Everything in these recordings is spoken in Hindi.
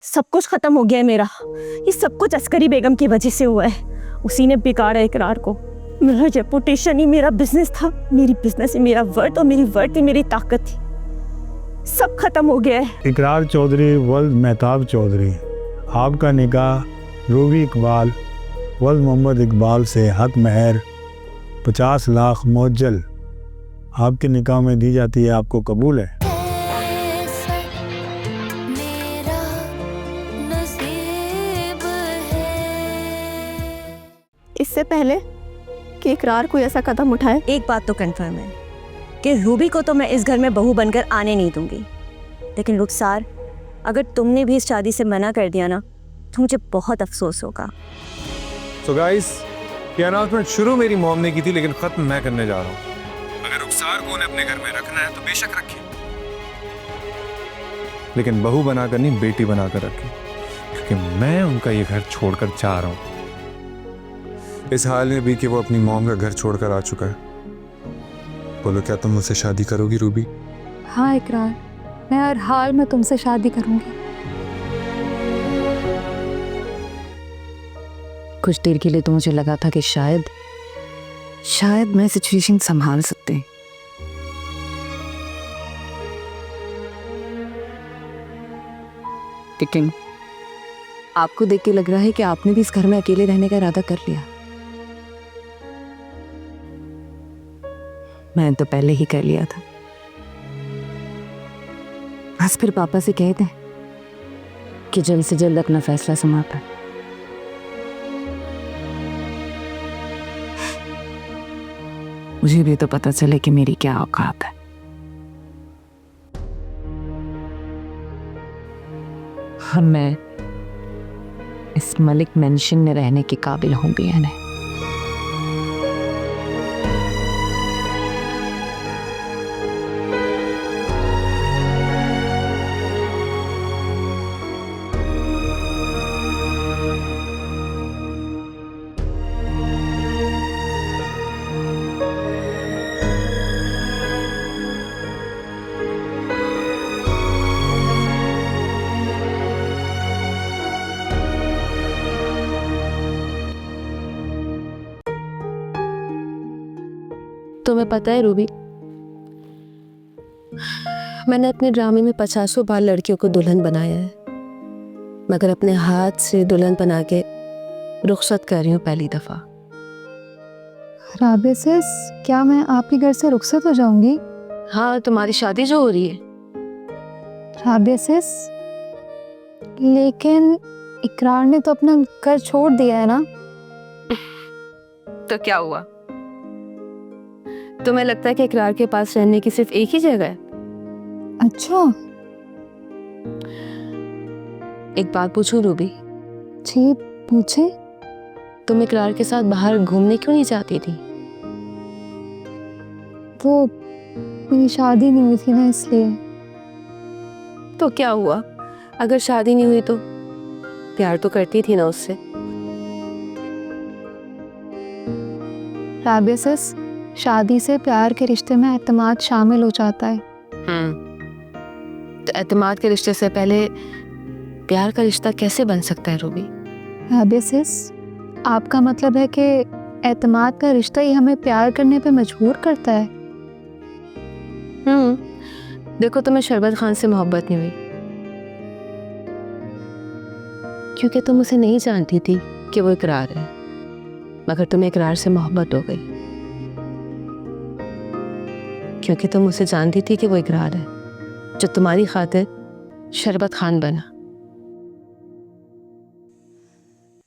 सब कुछ खत्म हो गया है मेरा। ये सब कुछ अस्करी बेगम की वजह से हुआ है। उसी ने बिगाड़ा इकरार को। मेरा रेपुटेशन ही मेरा बिजनेस था, मेरी बिजनेस ही मेरा वर्थ और मेरी वर्थ ही मेरी ताकत थी। सब खत्म हो गया है। इकरार चौधरी वल्द मेहताब चौधरी, आपका निकाह रूबी इकबाल वल्द मोहम्मद इकबाल से हक महर 50 लाख मुअज्जल आपके निकाह में दी जाती है। आपको कबूल है? इससे पहले कि इकरार कोई ऐसा कदम उठाए, एक बात तो कंफर्म है कि रूबी को तो मैं इस घर में बहू बनकर आने नहीं दूंगी। लेकिन रुखसार, अगर तुमने भी इस शादी से मना कर दिया ना तो मुझे बहुत अफसोस होगा। So guys, ये अनाउंसमेंट शुरू मेरी मॉम ने की थी, लेकिन खत्म मैं करने जा रहा हूँ। अगर रुखसार को उन्हें अपने घर में रखना है तो बेशक रखें, लेकिन बहू बनाकर नहीं, बेटी बनाकर रखें, क्योंकि मैं उनका ये घर छोड़कर जा रहा हूँ। इस हाल में भी कि वो अपनी मॉम का घर छोड़कर आ चुका है। बोलो, क्या तुम मुझसे शादी करोगी रूबी? हाँ इकरार, मैं हर हाल में तुमसे शादी करूंगी। कुछ देर के लिए तो मुझे लगा था कि शायद मैं सिचुएशन संभाल सकते हैं, लेकिन आपको देख के लग रहा है कि आपने भी इस घर में अकेले रहने का इरादा कर लिया। मैंने तो पहले ही कर लिया था। बस फिर पापा से कह दें कि जल्द से जल्द अपना फैसला समाप्त। मुझे भी तो पता चले कि मेरी क्या औकात है। और मैं इस मलिक मेंशन में रहने के काबिल हूं भी या नहीं। तुम्हें पता है रूबी, मैंने अपने ड्रामे में 50 बार लड़कियों को दुल्हन बनाया है, मगर अपने हाथ से दुल्हन बना के रुखसत कर रही हूँ पहली दफा। राबे सिस, क्या मैं आपके घर से रुखसत हो जाऊंगी? हाँ, तुम्हारी शादी जो हो रही है। राबे सिस, लेकिन इकरार ने तो अपना घर छोड़ दिया है ना। तो क्या हुआ? तुम्हें लगता है कि इकरार के पास रहने की सिर्फ एक ही जगह है? अच्छा, एक बात पूछूं रूबी? जी पूछे। तुम इकरार के साथ बाहर घूमने क्यों नहीं जाती थी? वो मेरी शादी नहीं हुई थी ना, इसलिए। तो क्या हुआ? अगर शादी नहीं हुई तो प्यार तो करती थी ना उससे। राबे सिस, शादी से प्यार के रिश्ते में एतमाद शामिल हो जाता है। तो एतमाद के रिश्ते से पहले प्यार का रिश्ता कैसे बन सकता है रूबी? राबे सिस, आपका मतलब है कि एतमाद का रिश्ता ही हमें प्यार करने पे मजबूर करता है? देखो, तुम्हें शरबत खान से मोहब्बत नहीं हुई क्योंकि तुम उसे नहीं जानती थी कि वो इकरार है, मगर तुम्हें इकरार से मोहब्बत हो गई क्योंकि तुम उसे जानती थी कि वो इकरार है जो तुम्हारी खातिर शरबत खान बना।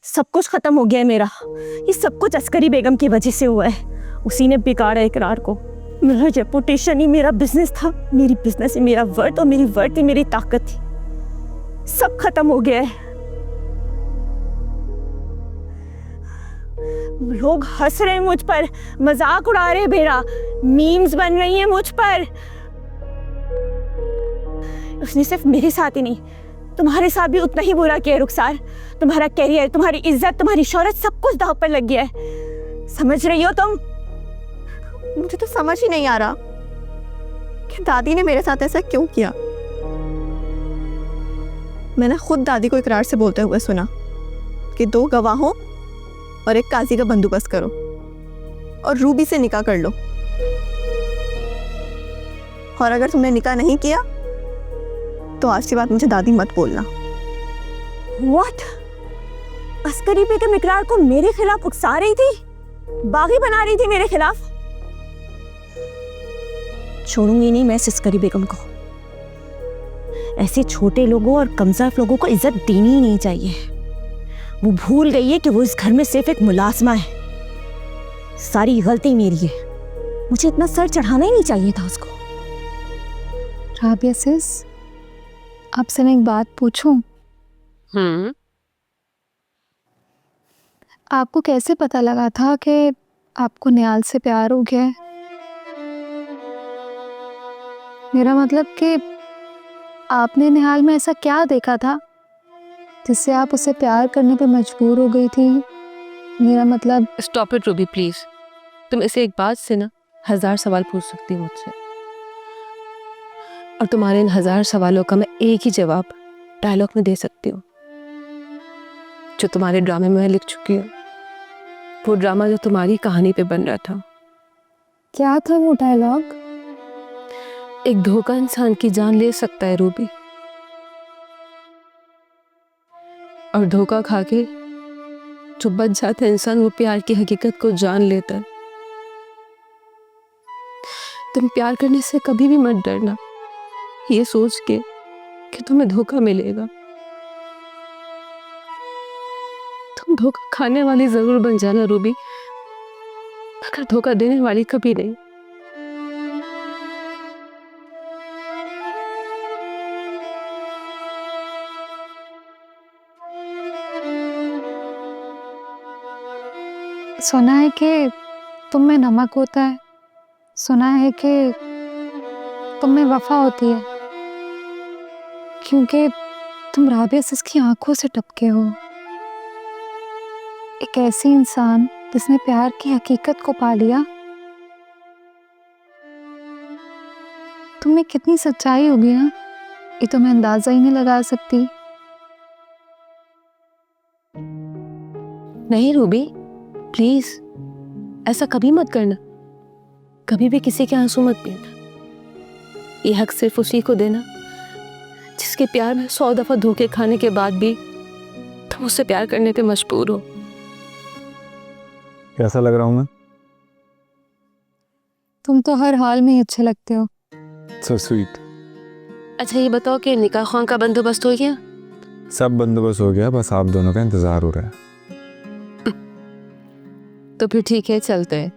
सब कुछ खत्म हो गया है मेरा। ये सब कुछ अस्करी बेगम की वजह से हुआ है। उसी ने बिगाड़ा इकरार को। मेरा रेपुटेशन ही मेरा बिजनेस था, मेरी बिजनेस ही मेरा वर्थ और मेरी वर्थ ही मेरी ताकत थी। सब खत्म हो गया है। लोग हंस रहे हैं मुझ पर, मजाक उड़ा रहे हैं मेरा, मीम्स बन रही हैं मुझ पर। उसने सिर्फ मेरे साथ ही नहीं, तुम्हारे साथ भी उतना ही बुरा किया रुखसार। तुम्हारा कैरियर, तुम्हारी इज्जत, तुम्हारी शोहरत, सब कुछ दांव पर लग गया है। समझ रही हो तुम? मुझे तो समझ ही नहीं आ रहा कि दादी ने मेरे साथ ऐसा क्यों किया। मैंने खुद दादी को इकरार से बोलते हुए सुना कि 2 गवाहों और एक काजी का बंदोबस्त करो और रूबी से निकाह कर लो। और अगर तुमने निकाह नहीं किया तो आज के बाद मुझे दादी मत बोलना। व्हाट? अस्करी बेगम इकरार को मेरे खिलाफ उकसा रही थी, बागी बना रही थी मेरे खिलाफ। छोड़ूंगी नहीं मैं इस अस्करी बेगम को। ऐसे छोटे लोगों और कमजोर लोगों को इज्जत देनी ही नहीं चाहिए। वो भूल गई है कि वो इस घर में सिर्फ एक मुलाजमा है। सारी गलती मेरी है, मुझे इतना सर चढ़ाना ही नहीं चाहिए था उसको। राबिया सिस, आपसे मैं एक बात पूछूं? आपको कैसे पता लगा था कि आपको निहाल से प्यार हो गया है? मेरा मतलब कि आपने निहाल में ऐसा क्या देखा था जिससे आप उसे प्यार करने पे मजबूर हो गई थी? मेरा मतलब स्टॉप इट रूबी प्लीज। तुम इसे एक बात से ना 1000 सवाल पूछ सकती हो मुझसे, और तुम्हारे इन 1000 सवालों का मैं एक ही जवाब डायलॉग में दे सकती हूँ, जो तुम्हारे ड्रामे में मैं लिख चुकी हूँ। वो ड्रामा जो तुम्हारी कहानी पे बन रहा था। क्या था वो डायलॉग? एक धोखा इंसान की जान ले सकता है रूबी, और धोखा खाके जो बच जाता है इंसान, वो प्यार की हकीकत को जान लेता है। तुम प्यार करने से कभी भी मत डरना, ये सोच के कि तुम्हें धोखा मिलेगा। तुम धोखा खाने वाली जरूर बन जाना रूबी, मगर धोखा देने वाली कभी नहीं। सुना है कि तुम में नमक होता है, सुना है कि तुम में वफा होती है, क्योंकि तुम राबिया सिस की आंखों से टपके हो। एक ऐसी इंसान जिसने प्यार की हकीकत को पा लिया। तुम में कितनी सच्चाई होगी ना, ये तो मैं अंदाजा ही नहीं लगा सकती। नहीं रूबी, प्लीज ऐसा कभी मत करना। कभी भी किसी के आंसू मत पीना। ये हक सिर्फ उसी को देना जिसके प्यार में 100 दफा धोखे खाने के बाद भी तुम उससे प्यार करने पे मजबूर हो। कैसा लग रहा हूँ मैं? तुम तो हर हाल में ही अच्छे लगते हो। So sweet. अच्छा ये बताओ कि निकाह खान का बंदोबस्त हो गया? सब बंदोबस्त हो गया, बस आप दोनों का इंतजार हो रहा है। तो फिर ठीक है, चलते हैं।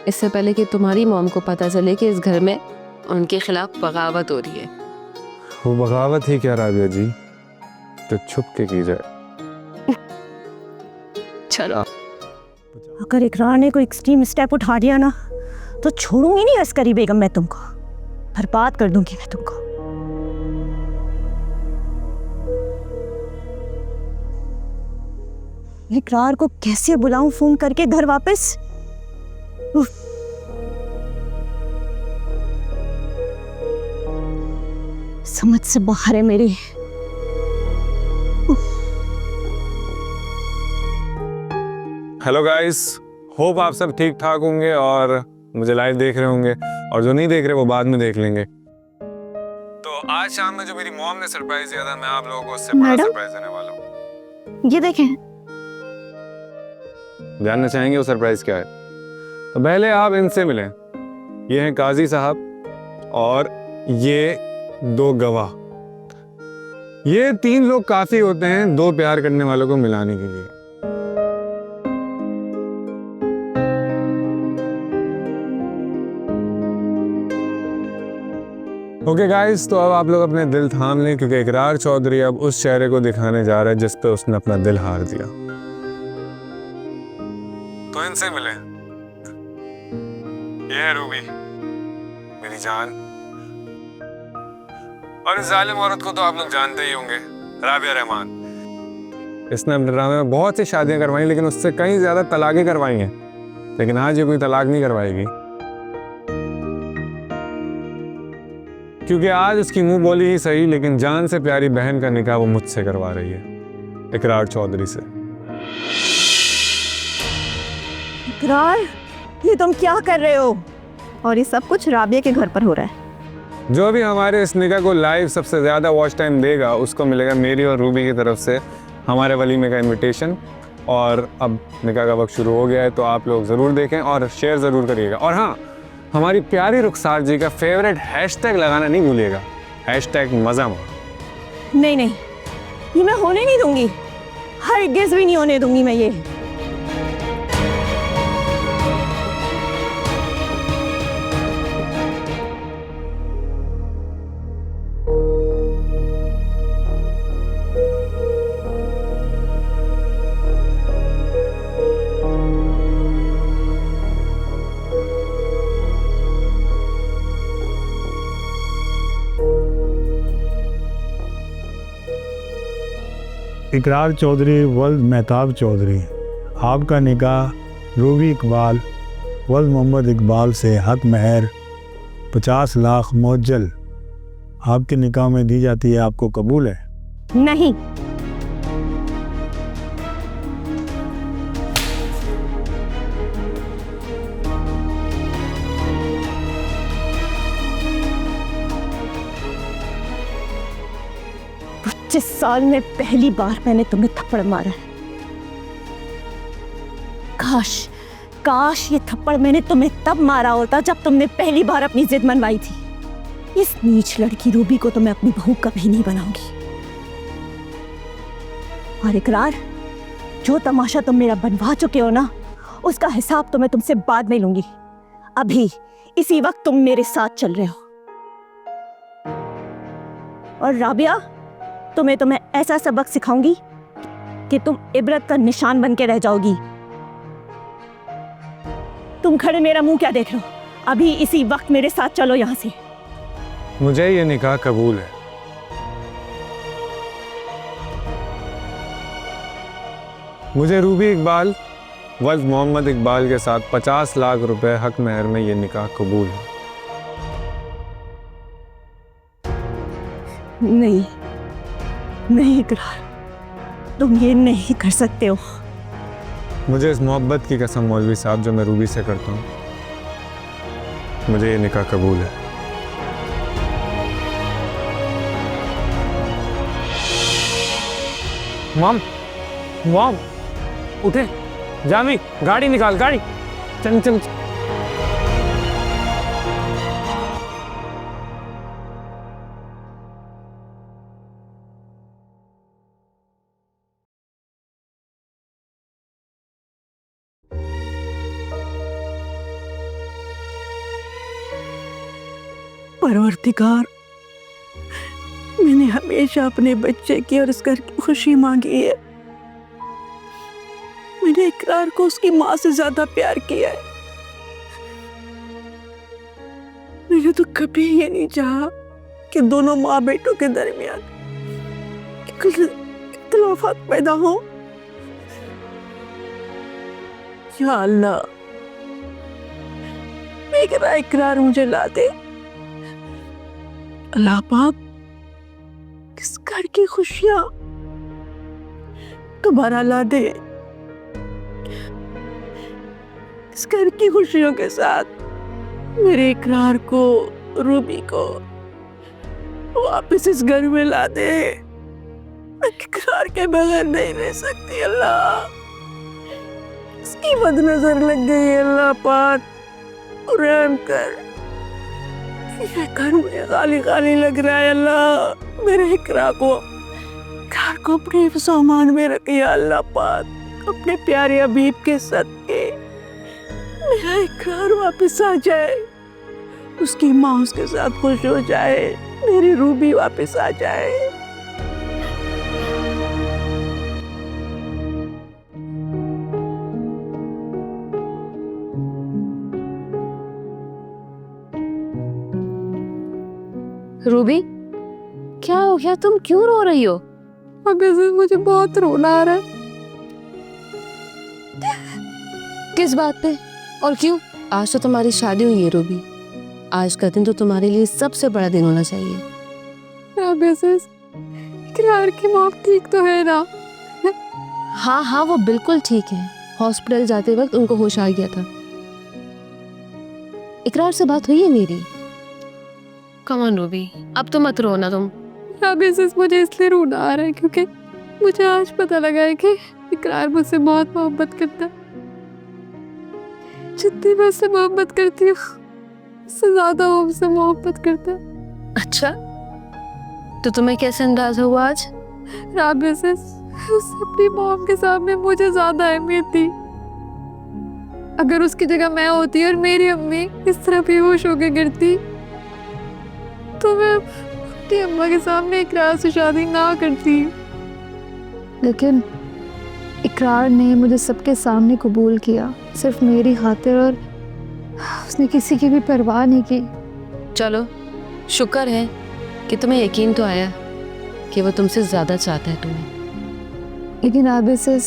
इससे पहले कि तुम्हारी मॉम को पता चले कि इस घर में उनके खिलाफ बगावत हो रही है। वो बगावत ही क्या राबिया जी, तो छुप के की जाए। चलो। अगर इकरार ने कोई एक्सट्रीम स्टेप उठा दिया ना, तो छोड़ूंगी नहीं अस्करी बेगम मैं तुमको, बर्बाद कर दूंगी मैं तुमको। इकरार को कैसे बुलाऊं फोन करके घर वापस? उफ। समझ से बाहर है मेरी। हेलो गाइस, होप आप सब ठीक ठाक होंगे और मुझे लाइव देख रहे होंगे, और जो नहीं देख रहे वो बाद में देख लेंगे। तो आज शाम में जो मेरी मॉम ने सरप्राइज दिया था, मैं आप लोगों को उससे बड़ा मैडम? सरप्राइज देने वाला हूँ। ये देखें। जानना चाहेंगे वो सरप्राइज क्या है? तो पहले आप इनसे मिलें। ये हैं काजी साहब और ये 2 गवाह। ये 3 लोग काफी होते हैं 2 प्यार करने वालों को मिलाने के लिए। ओके गाइस, तो अब आप लोग अपने दिल थाम लें, क्योंकि इकरार चौधरी अब उस चेहरे को दिखाने जा रहा है जिस पे उसने अपना दिल हार दिया। तो इनसे मिले। ये है रूबी, मेरी जान। और इस जालिम औरत को तो आप लोग जानते ही होंगे, राबिया रहमान। इसने अपने ड्रामे में बहुत सी शादियां करवाई, लेकिन उससे कहीं ज्यादा तलाकें करवाई हैं। लेकिन आज ये कोई तलाक नहीं करवाएगी, क्योंकि आज उसकी मुंह बोली ही सही, लेकिन जान से प्यारी बहन का निकाह वो मुझसे करवा रही है, इकरार चौधरी से। इकरार, ये तुम क्या कर रहे हो? और ये सब कुछ राबिया के घर पर हो रहा है। जो भी हमारे इस निकाह को लाइव सबसे ज़्यादा वॉच टाइम देगा उसको मिलेगा मेरी और रूबी की तरफ से हमारे वलीमे का इनविटेशन। और अब निकाह का वक्त शुरू हो गया है, तो आप लोग ज़रूर देखें और शेयर ज़रूर करिएगा। और हाँ, हमारी प्यारी रुखसार जी का फेवरेट हैशटैग लगाना नहीं भूलिएगा, हैशटैग मज़ा मार। नहीं नहीं, ये मैं होने नहीं दूंगी, हरगिज़ भी नहीं होने दूंगी मैं ये। इकरार चौधरी वल्द मेहताब चौधरी, आपका निकाह रूबी इकबाल वल्द मोहम्मद इकबाल से हक महर 50 लाख मुअज्जल आपके निकाह में दी जाती है, आपको कबूल है? नहीं, जिस साल में पहली बार मैंने तुम्हें थप्पड़ मारा है, काश ये थप्पड़ मैंने तुम्हें तब मारा होता जब तुमने पहली बार अपनी जिद मनवाई थी। इस नीच लड़की रूबी को तो मैं अपनी बहू कभी नहीं बनाऊंगी। और इकरार, जो तमाशा तुम मेरा बनवा चुके हो ना, उसका हिसाब तो मैं तुमसे बाद में लूंगी। अभी इसी वक्त तुम मेरे साथ चल रहे हो। और राबिया, तुम्हें तो मैं ऐसा सबक सिखाऊंगी कि तुम इबरत का निशान बन के रह जाओगी। तुम खड़े मेरा मुंह क्या देख रहे हो? अभी इसी वक्त मेरे साथ चलो यहां से। मुझे ये निकाह कबूल है। मुझे रूबी इकबाल वल्द मोहम्मद इकबाल के साथ 50 लाख रुपए हक महर में ये निकाह कबूल है। नहीं नहीं इकरार, तुम ये नहीं कर सकते हो। मुझे इस मोहब्बत की कसम मौलवी साहब जो मैं रूबी से करता हूँ, मुझे ये निकाह कबूल है। मॉम उठे, जामी गाड़ी निकाल, गाड़ी चल चल। परवरदिगार, मैंने हमेशा अपने बच्चे की और इस घर की खुशी मांगी है। मैंने इकरार को उसकी माँ से ज्यादा प्यार किया है। मैंने तो कभी ये नहीं चाहा कि दोनों माँ बेटों के दरमियान इख्तिलाफात पैदा हो। या अल्लाह, मेरा इकरार मुझे ला दे। अल्लाह पाक, किस घर की खुशियां दोबारा ला दे। इस घर की खुशियों के साथ मेरे इकरार को, रूबी को वापस इस घर में ला दे। मैं इकरार के बगैर नहीं रह सकती। अल्लाह, इसकी बदनजर लग गई है। अल्लाह पाक, रहम कर। ये घर मुझे खाली खाली लग रहा है। अल्लाह, मेरे इकरार को अपने सामान में रखिए। अल्लाह पाक, अपने प्यारे हबीब के सदके मेरा इकरार वापस आ जाए, उसकी माँ उसके साथ खुश हो जाए, मेरी रूबी वापस आ जाए। रूबी, क्या हो गया? तुम क्यों रो रही हो? अगर मुझे बहुत रोना आ रहा है। किस बात पे और क्यों? आज तो तुम्हारी शादी हुई है रूबी, आज का दिन तो तुम्हारे लिए सबसे बड़ा दिन होना चाहिए। राबिया सिस, इकरार की मौत ठीक तो है ना? हाँ हाँ, वो बिल्कुल ठीक है। हॉस्पिटल जाते वक्त उनको होश आ गया था। इकरार से बात हुई है मेरी। कम ऑन रूबी, अब तो मत रो ना तुम। राबिया सिस, मुझे इसलिए रोना आ रहा है क्योंकि मुझे आज पता लगा है कि इकरार मुझसे बहुत मोहब्बत करता है। जितनी मैं उससे मोहब्बत करती हूँ उससे ज्यादा वो मुझसे मोहब्बत करता है। अच्छा, तो तुम्हें कैसे अंदाजा हुआ आज? राबिया सिस, उससे अपनी मॉम के सामने मुझे ज्यादा अहमियत दी। अगर उसकी जगह मैं होती और मेरी अम्मी इस तरह बेहोश होकर गिरती तो मैं अपनी अम्मा के सामने इकरार से शादी ना करती। लेकिन इकरार ने मुझे सबके सामने कबूल किया, सिर्फ मेरी खातिर, और उसने किसी की भी परवाह नहीं की। चलो, शुक्र है कि तुम्हें यकीन तो आया कि वो तुमसे ज़्यादा चाहता है तुम्हें। लेकिन आगे से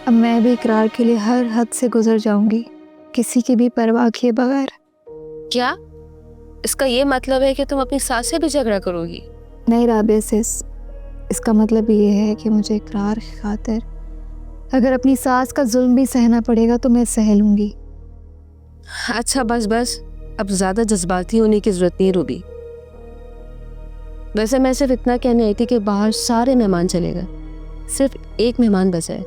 अब मैं भी इकरार के लिए हर हद से गुजर जाऊंगी, किसी की भी परवाह किए बगैर। क्या इसका ये मतलब है कि तुम अपनी सास से भी झगड़ा करोगी? नहीं राबिया सिस, इसका मतलब ये है कि मुझे इकरार की खातिर अगर अपनी सास का जुल्म भी सहना पड़ेगा तो मैं सह लूंगी। अच्छा बस बस, अब ज़्यादा जज्बाती होने की ज़रूरत नहीं रूबी। वैसे मैं सिर्फ इतना कहने आई थी कि बाहर सारे मेहमान चले गए, सिर्फ एक मेहमान बचा है।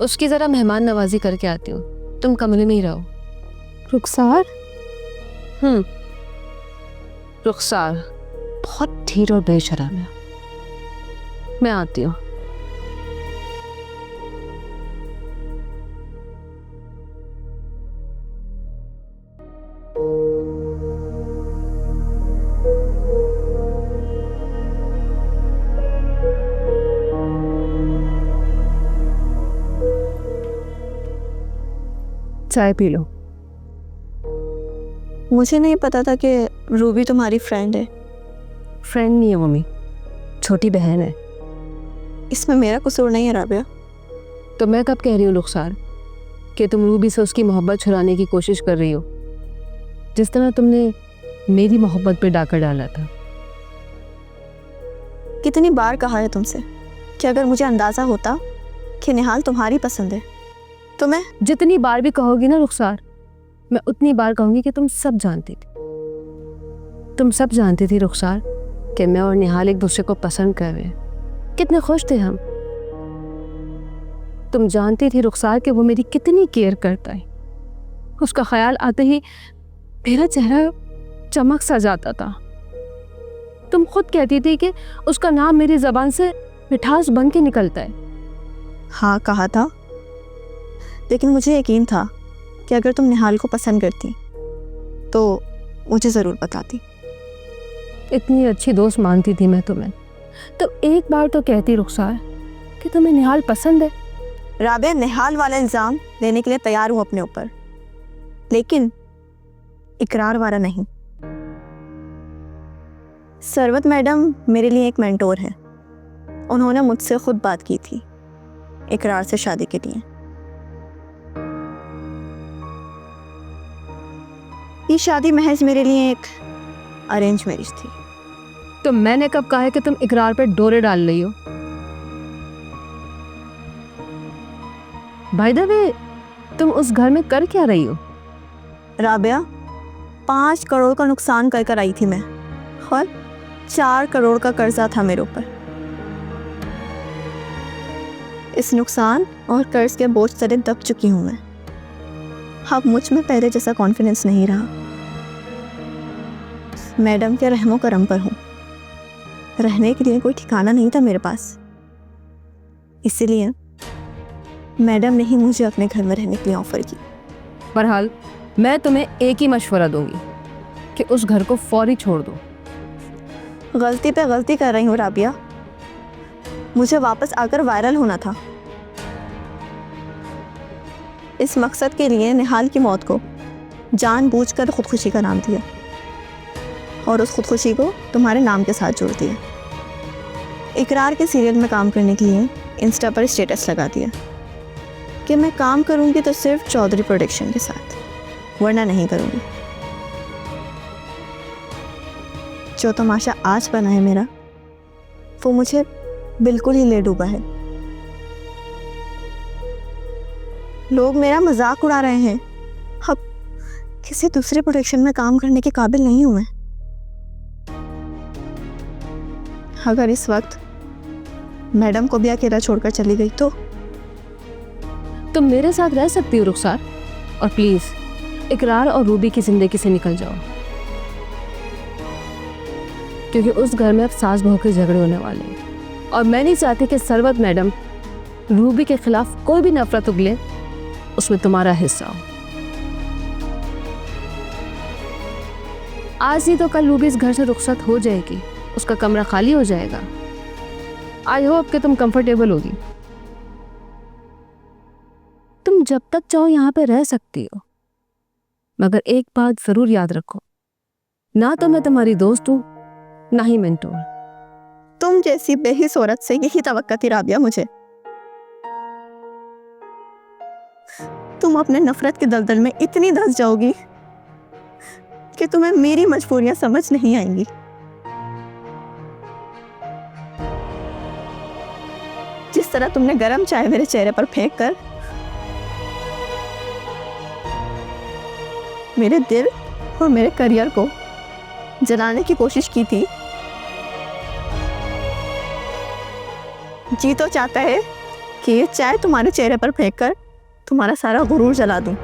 उसकी ज़रा मेहमान नवाजी करके आती हूँ, तुम कमरे में ही रहो। रुखसार? रुखसार बहुत ढीठ और बेशरम है। मैं आती हूँ। चाय पी लो। मुझे नहीं पता था कि रूबी तुम्हारी फ्रेंड है। फ्रेंड नहीं है मम्मी, छोटी बहन है। इसमें मेरा कसूर नहीं है राबिया। तो मैं कब कह रही हूँ रुखसार कि तुम रूबी से उसकी मोहब्बत छुड़ाने की कोशिश कर रही हो, जिस तरह तुमने मेरी मोहब्बत पे डाका डाला था। कितनी बार कहा है तुमसे कि अगर मुझे अंदाज़ा होता कि निहाल तुम्हारी पसंद है तो मैं... जितनी बार भी कहोगी ना रुखसार, मैं उतनी बार कहूँगी कि तुम सब जानती थी। तुम सब जानती थी रुखसार कि मैं और निहाल एक दूसरे को पसंद कर रहे हैं। कितने खुश थे हम। तुम जानती थी रुखसार कि वो मेरी कितनी केयर करता है। उसका ख्याल आते ही मेरा चेहरा चमक सा जाता था। तुम खुद कहती थी कि उसका नाम मेरी ज़बान से मिठास बन के निकलता है। हाँ कहा था, लेकिन मुझे यकीन था कि अगर तुम निहाल को पसंद करती तो मुझे ज़रूर बताती। इतनी अच्छी दोस्त मानती थी मैं तुम्हें, तो एक बार तो कहती रुखसार कि तुम्हें निहाल पसंद है। राबिया, निहाल वाला इल्ज़ाम लेने के लिए तैयार हूँ अपने ऊपर, लेकिन इकरार वाला नहीं। सरवत मैडम मेरे लिए एक मेंटोर है। उन्होंने मुझसे खुद बात की थी इकरार से शादी के लिए। ये शादी महज मेरे लिए एक अरेंज मैरिज थी। तो मैंने कब कहा है कि तुम इकरार पे डोरे डाल रही हो? बाय द वे, तुम उस घर में कर क्या रही हो? राबिया, 5 करोड़ का नुकसान कर कर आई थी मैं, और 4 करोड़ का कर्जा था मेरे ऊपर। इस नुकसान और कर्ज के बोझ तले दब चुकी हूँ मैं। अब मुझ में पहले जैसा कॉन्फिडेंस नहीं रहा। मैडम के रहमो करम पर हूँ। रहने के लिए कोई ठिकाना नहीं था मेरे पास, इसीलिए मैडम ने ही मुझे अपने घर में रहने के लिए ऑफर की। बहरहाल मैं तुम्हें एक ही मशवरा दूंगी कि उस घर को फौरी छोड़ दो। गलती पे गलती कर रही हूँ राबिया। मुझे वापस आकर वायरल होना था। इस मकसद के लिए निहाल की मौत को जानबूझकर खुदकुशी का नाम दिया और उस खुदकुशी को तुम्हारे नाम के साथ जोड़ दिया। इकरार के सीरियल में काम करने के लिए इंस्टा पर स्टेटस लगा दिया कि मैं काम करूंगी तो सिर्फ चौधरी प्रोडक्शन के साथ, वरना नहीं करूँगी। जो तमाशा आज बना है मेरा, वो मुझे बिल्कुल ही ले डूबा है। लोग मेरा मजाक उड़ा रहे हैं। अब किसी दूसरे प्रोडक्शन में काम करने के काबिल नहीं हूं मैं। अगर इस वक्त मैडम को भी अकेला छोड़कर चली गई तो तुम मेरे साथ रह सकती हो रुखसार, और प्लीज इकरार और रूबी की जिंदगी से निकल जाओ, क्योंकि उस घर में अब सास बहू के झगड़े होने वाले हैं और मैं नहीं चाहती कि सरवत मैडम रूबी के खिलाफ कोई भी नफरत उगले, उसमें तुम्हारा हिस्सा हो। आज नहीं तो कल रूबी इस घर से रुखसत हो जाएगी, उसका कमरा खाली हो जाएगा। आई होप कि तुम कंफर्टेबल होगी। तुम जब तक चाहो यहाँ पे रह सकती हो, मगर एक बात जरूर याद रखो, ना तो मैं तुम्हारी दोस्त हूँ ना ही मेंटोर। तुम जैसी बेहिस औरत से यही तवक्का थी राबिया मुझे। तुम अपने नफरत के दलदल में इतनी धंस जाओगी कि तुम्हें मेरी मजबूरियां समझ नहीं आएंगी। जिस तरह तुमने गरम चाय मेरे चेहरे पर फेंक कर मेरे दिल और मेरे करियर को जलाने की कोशिश की थी, जी तो चाहता है कि ये चाय तुम्हारे चेहरे पर फेंक कर तुम्हारा सारा गुरूर जला दूं।